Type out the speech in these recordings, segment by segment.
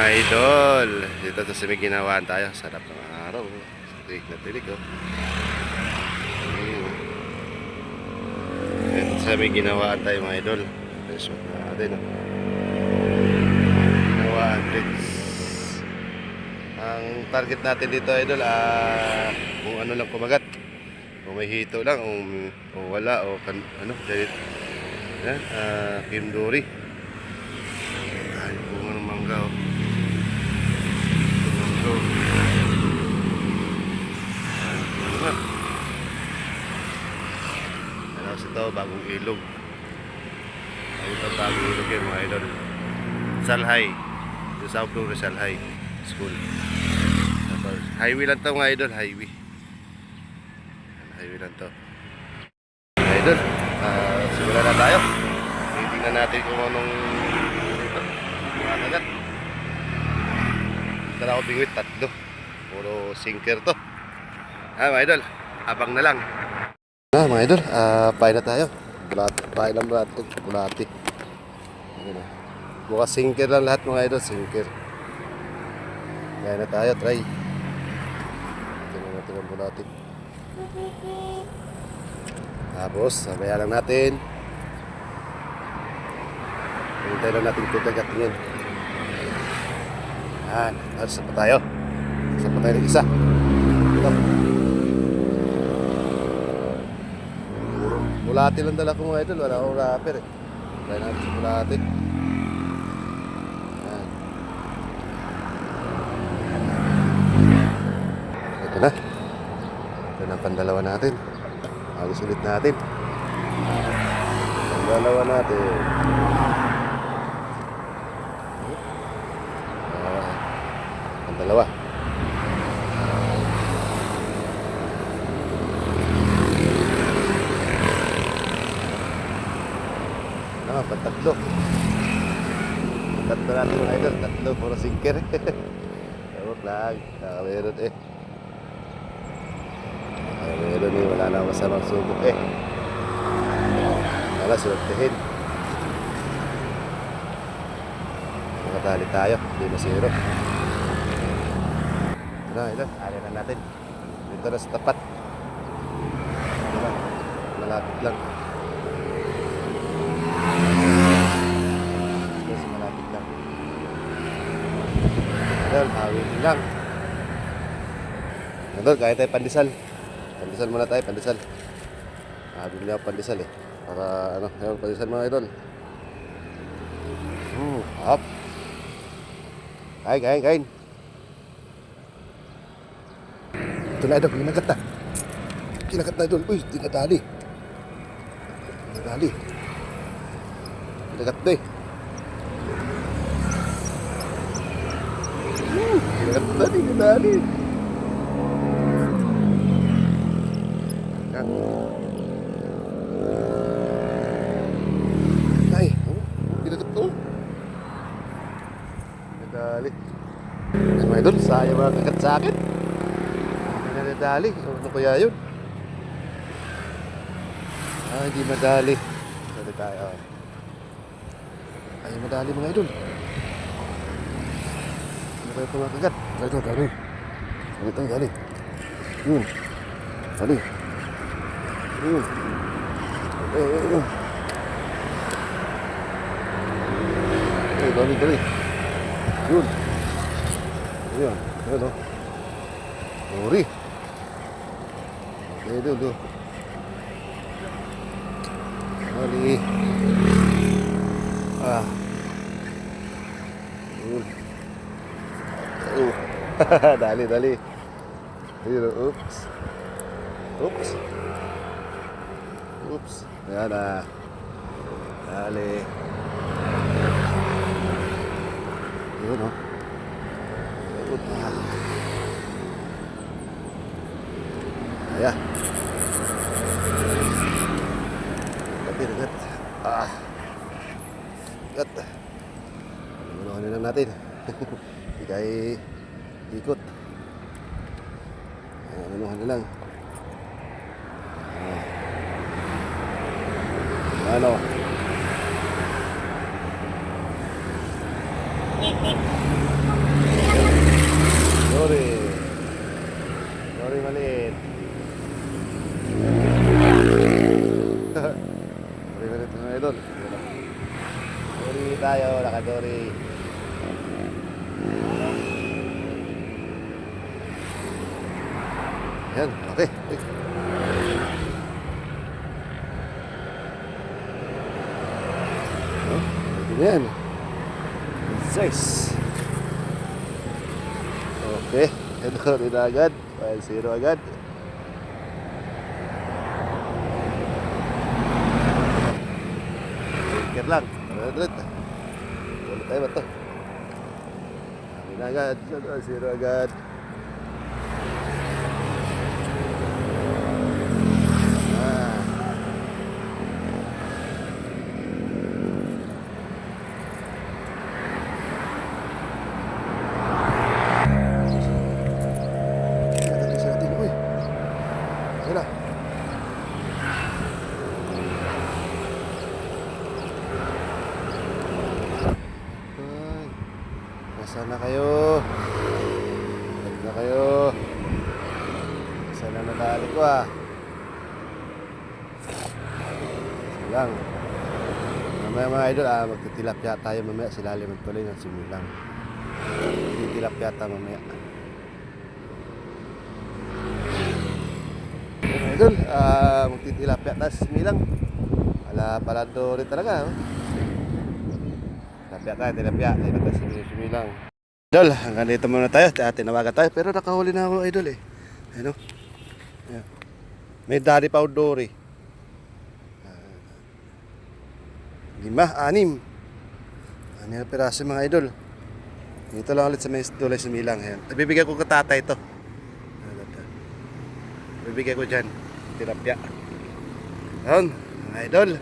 idol, dito sa may ginawaan tayo. Sarap ng araw. Tilig na tilig, oh. Dito sa may ginawaan tayo, mga idol. Resort natin, oh. Ginawaan Bricks. Ang target natin dito, idol, kung ano lang kumagat. Kung may hito lang, o wala, o ano, dahil, kimduri. Ay, bunga ng mangga, oh. Tapos ito, bagong ilog. Ito, bagong ilog yan, mga idol. Salhay. Ito sa Abdul Salhay School. Tapos, highway lang to, mga idol. Highway lang to. Mga idol, simula na tayo. Titignan natin kung anong mga kagat. Tara ako bingwit, tatlo. Puro sinker to. Mga idol, abang na lang. Mga idol, pain na tayo. Pain lang ba ito? Bulati. Bukas sinker lang lahat, mga idol. Sinker. Pain na tayo, try. Tingnan natin ang bulati. Tapos, sabayan lang natin. Hintay lang natin ito kagatingin. Yan, sa pa tayo. Sa pa tayo ng isa. Ito. Bulati lang dala ko, mga idol. Wala akong wrapper, eh. Try natin sa bulati. Yan. Ito na. Ito na ang pandalawa natin. Agos ulit natin. Pandalawa natin. Pandalawa. Patatlo. Tatlo natin, mga idol. Tatlo, puro sinker. Tawag lang. Meron, eh. Meron, eh. Wala na masamang subok, eh. Wala, sulagtihin. Nakatali tayo. Hindi masiro. Ito na, idol. Alin na natin. Dito na sa tapat. Ito na. Malapit lang. Hawin lang. Idol, kaya tayo pandesal. Pandesal muna tayo, pandesal. Bibili ako pandesal, eh. Para ano, ayun, pandesal, mga idol. Hop. Kain. Ito na, idol, kinagat na. Kinagat na, idol. Uy, tinadali. Kinagat na, eh. Tinadali. Ay, kinagat to. Tinadali. Mga idol, sayang mga kagat sa akin. Tinadali. Ano kaya yun? Hindi madali. Dali tayo. Ay, madali, mga idol. Ano kaya mga kagat? Ito, dali. Dali. Yun. Dali. Yun. Dali. Yun. Ayan. Ayan, o. Uri. Okay, do. Dali. Yun. Dali. Oops. Ayan na. Dali. Yun, o. Ayan. Dagat. Dagat. Ano lang natin. Hindi kayo ikot. Ano lang. Ano? Ayan, okay. Oh, yan. Size. Okay, ito rin agad. 5-0 agad. Sinker lang. Ulit. Ulit tayo ba ito? Amin agad. 0 agad. Nasaan na kayo? Nasaan na kayo? Nasaan na nadali ko ah? Sige lang. Mamaya mga idol magtitilapia tayo mamaya. Silalim magtuloy ng similang. Magtitilapia tayo mamaya. Mga idol, magtitilapia tayo sa similang. Palado rin talaga. Tilapia. Ayun na simi lang. Idol, hanggang dito muna tayo. Tinawagan tayo. Pero nakahuli na ako, idol eh. Ayun o. May daddy pa outdoor eh. 5, 6. 6 na piraso mga idol. Dito lang ulit sa may dulay sumilang. Ayan. Bibigyan ko katatay ito. Bibigyan ko dyan. Tilapia. Ayun, mga idol.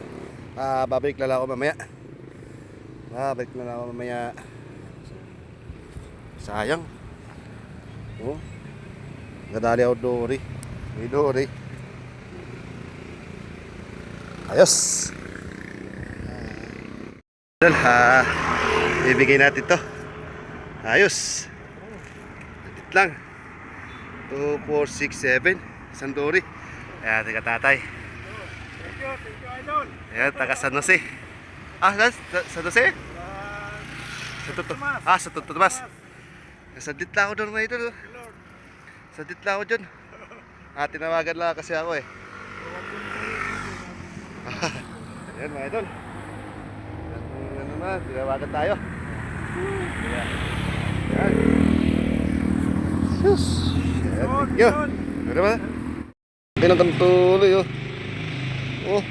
Babalik lang ako mamaya. Balik na lang ako mamaya. Sayang. Oh. Gadali ako Dory. May Dory. Ayos. Ibigay natin to. Ayos. Dito lang. 2, 4, 6, 7. Isang Dory. Ayan, tiga tatay. Thank you, idol. Ayan, taga San Jose. San Jose? Sa Tomas. Sadit lang ako doon mga idol. Sadit lang ako dyan. Tinawagan lang kasi ako eh. Ayan mga idol. Ano naman, tinawagan tayo. Ayan. Sus. Ayan, thank you. Ano ba? Pinang kami tuloy oh. Oh.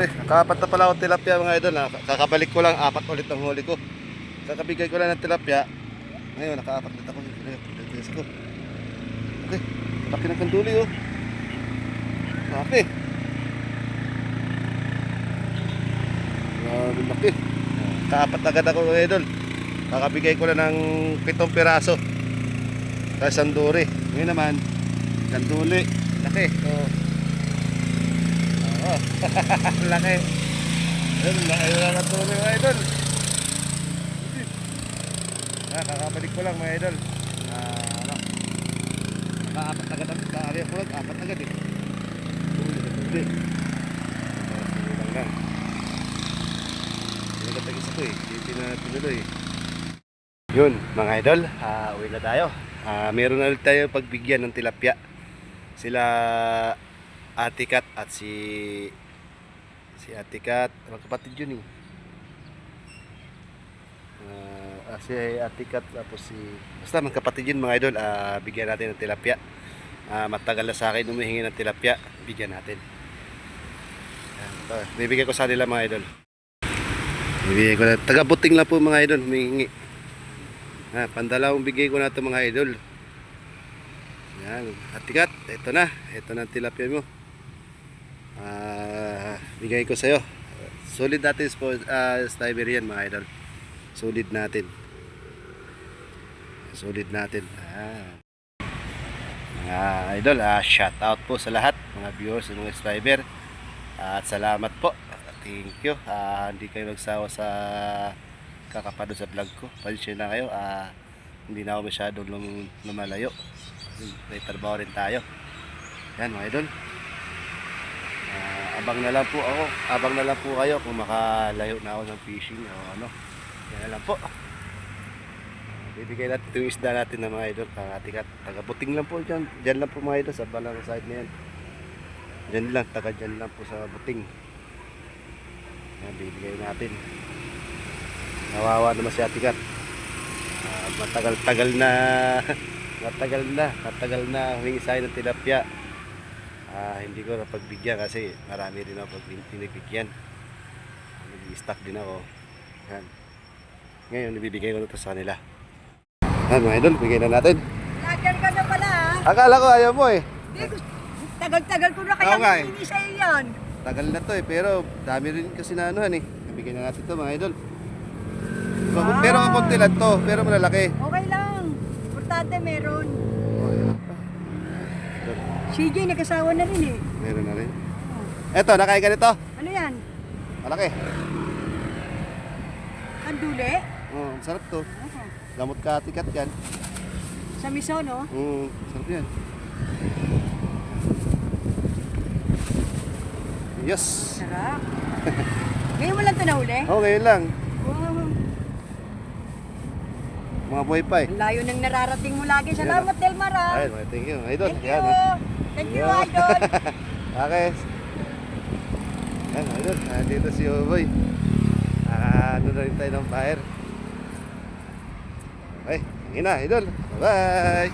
Nakapat na pala ako tilapia mga idol. Kakabalik ko lang, 4 ulit ang huli ko. Kakabigay ko lang ng tilapia. Ngayon, naka-4 ulit ako. Okay, laki ng kanduli oh. Laki. Laki. Kaapat agad ako mga idol. Kakabigay ko lang ng 7 piraso. Tapos sanduri. Ngayon naman, kanduli. Laki. Laki. Ayun, laki na natuloy mga idol. Kakabalik ko lang mga idol. Naka-4 agad ang area ko lang. 4 agad eh. Hindi. Sinulang lang. Pinagtagis ako eh. Pinuloy. Yun mga idol. Uwi na tayo. Meron na ulit tayo pagbigyan ng tilapia. Sila Ate Kat at si Ate Kat, kapatid yun eh. Si Ate Kat tapos basta magkapatid yun mga idol. Bigyan natin ng tilapia. Matagal na sa akin humihingi ng tilapia, bigyan natin. Bibigyan ko sa nila mga idol. Bibigyan ko na, taga-buting lang po mga idol humihingi. Pandalawang bigay ko na ito mga idol. Yan, Ate Kat, ito na ang tilapia mo. Bigay ko sa'yo. Solid natin Siberian mga idol. Solid natin. Mga idol, shout out po sa lahat mga viewers ng mga subscriber. At salamat po. Thank you. Hindi kayo magsawa sa kakapanood sa vlog ko. Pasensya na kayo. Hindi na ako masyadong lumalayo. May trabaho rin tayo. Yan mga idol. Abang na lang po kayo kung makalayo na ako ng fishing o ano. Yan na lang po. Bibigay natin itong isda natin na mga idol. Pangatikat. Taga-buting lang po dyan. Dyan lang po mga idol sa balang side na yan. Dyan lang. Taga-dyan lang po sa buting. Yan, bibigay natin. Nawawa naman si Atikat. Matagal-tagal na matagal na humingi sa akin ng tilapia. Hindi ko napagbigyan kasi marami rin ako pinagbigyan. Nag-stock din ako. Yan. Ngayon, ibibigay ko na ito sa kanila. Yan mga idol, bigay na natin. Lagan ka na pala ha. Akala ko ayaw mo eh. Tagal-tagal ko na Oo kaya nga eh. hindi sa'yo yan. Tagal na to eh, pero dami rin kasi na anuhan eh. Bigay na natin ito mga idol. Wow. Pero konti lang to, pero malalaki. Okay lang. Importante meron. Oh, yan. CJ nagkasawa na rin eh. Meron na rin. Eto, nakain ka nito. Ano yan? Malaki. Andule? Oh, sarap to. Oo. Lamot ka tikat yan. Sa miso no? Sarap yan. Yes. Sarap. Ngayon mo lang ito nahuli? Oh, ngayon lang. Wow. Mga buhay pa eh. Ang layo nang nararating mo lagi. Salamat Delmar ha. Ayun, thank you. Idol. Thank Yan, you. oh. Thank you Yo. idol. Okay. Yan, idol. Dito si Oboy. Ano na rin tayo ng fire. Okay, yun na, idol. Bye-bye.